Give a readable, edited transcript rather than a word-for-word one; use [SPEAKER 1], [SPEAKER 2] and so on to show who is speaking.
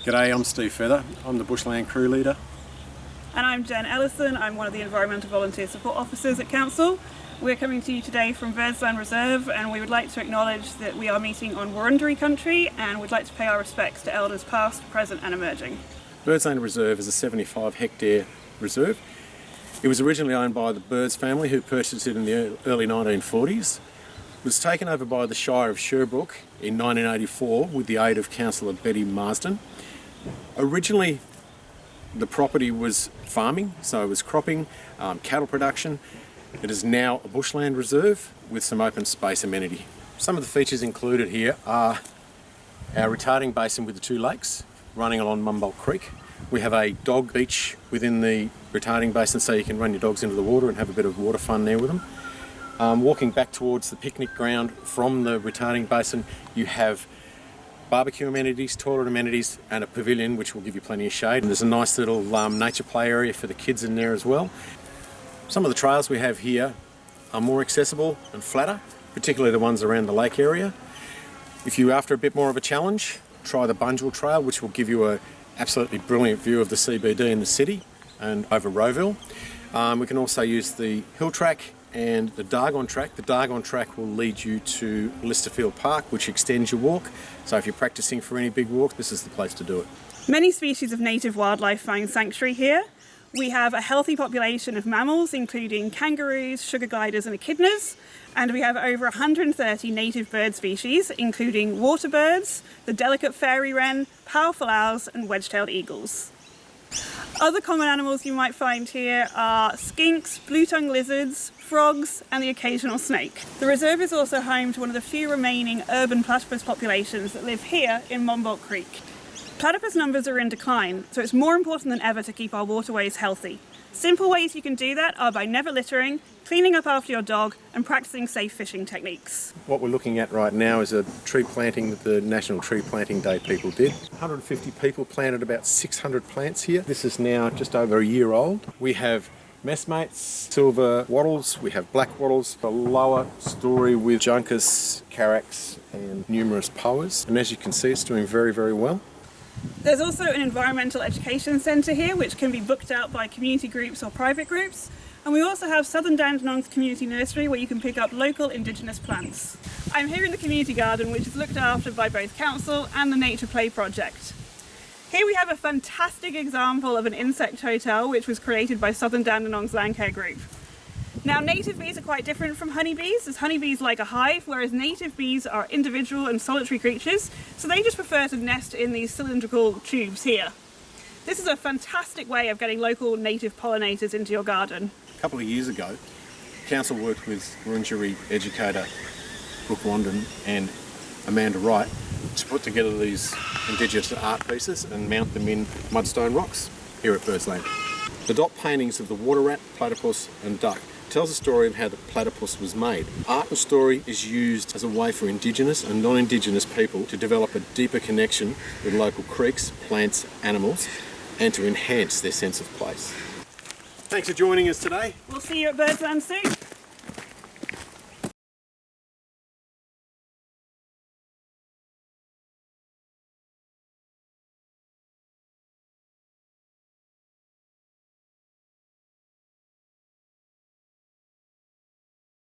[SPEAKER 1] G'day, I'm Steve Feather. I'm the Bushland crew leader.
[SPEAKER 2] And I'm Jen Ellison. I'm one of the Environmental Volunteer Support Officers at Council. We're coming to you today from Birdsland Reserve, and we would like to acknowledge that we are meeting on Wurundjeri country and would like to pay our respects to elders past, present and emerging.
[SPEAKER 1] Birdsland Reserve is a 75 hectare reserve. It was originally owned by the Birds family who purchased it in the early 1940s. It was taken over by the Shire of Sherbrooke in 1984 with the aid of Councillor Betty Marsden. Originally the property was farming, so it was cropping, cattle production. It is now a bushland reserve with some open space amenity. Some of the features included here are our retarding basin with the two lakes running along Mumboldt Creek. We have a dog beach within the retarding basin so you can run your dogs into the water and have a bit of water fun there with them. Walking back towards the picnic ground from the retarding basin, you have barbecue amenities, toilet amenities and a pavilion which will give you plenty of shade. And there's a nice little nature play area for the kids in there as well. Some of the trails we have here are more accessible and flatter, particularly the ones around the lake area. If you're after a bit more of a challenge, try the Bunjil Trail, which will give you an absolutely brilliant view of the CBD in the city and over Rowville. We can also use the hill track and the Dargon track. The Dargon track will lead you to Lysterfield Park, which extends your walk. So if you're practicing for any big walk, this is the place to do it.
[SPEAKER 2] Many species of native wildlife find sanctuary here. We have a healthy population of mammals, including kangaroos, sugar gliders and echidnas, and we have over 130 native bird species, including water birds, the delicate fairy wren, powerful owls and wedge-tailed eagles. Other common animals you might find here are skinks, blue-tongued lizards, frogs and the occasional snake. The reserve is also home to one of the few remaining urban platypus populations that live here in Mumboldt Creek. Platypus numbers are in decline, so it's more important than ever to keep our waterways healthy. Simple ways you can do that are by never littering, cleaning up after your dog and practicing safe fishing techniques.
[SPEAKER 1] What we're looking at right now is a tree planting that the National Tree Planting Day people did. 150 people planted about 600 plants here. This is now just over a year old. We have messmates, silver wattles, we have black wattles, a lower story with juncus, carax and numerous poas. And as you can see, it's doing very, very well.
[SPEAKER 2] There's also an environmental education centre here which can be booked out by community groups or private groups. And we also have Southern Dandenong's Community Nursery where you can pick up local Indigenous plants. I'm here in the community garden, which is looked after by both Council and the Nature Play project. Here we have a fantastic example of an insect hotel which was created by Southern Dandenong's Landcare Group. Now native bees are quite different from honeybees, as honeybees like a hive, whereas native bees are individual and solitary creatures, so they just prefer to nest in these cylindrical tubes here. This is a fantastic way of getting local native pollinators into your garden.
[SPEAKER 1] A couple of years ago, Council worked with Wurundjeri educator Brooke Wandon and Amanda Wright to put together these Indigenous art pieces and mount them in mudstone rocks here at Birdsland. The dot paintings of the water rat, platypus and duck tells a story of how the platypus was made. Art and story is used as a way for Indigenous and non-Indigenous people to develop a deeper connection with local creeks, plants, animals and to enhance their sense of place. Thanks for joining us today.
[SPEAKER 2] We'll see you at Birdsland soon.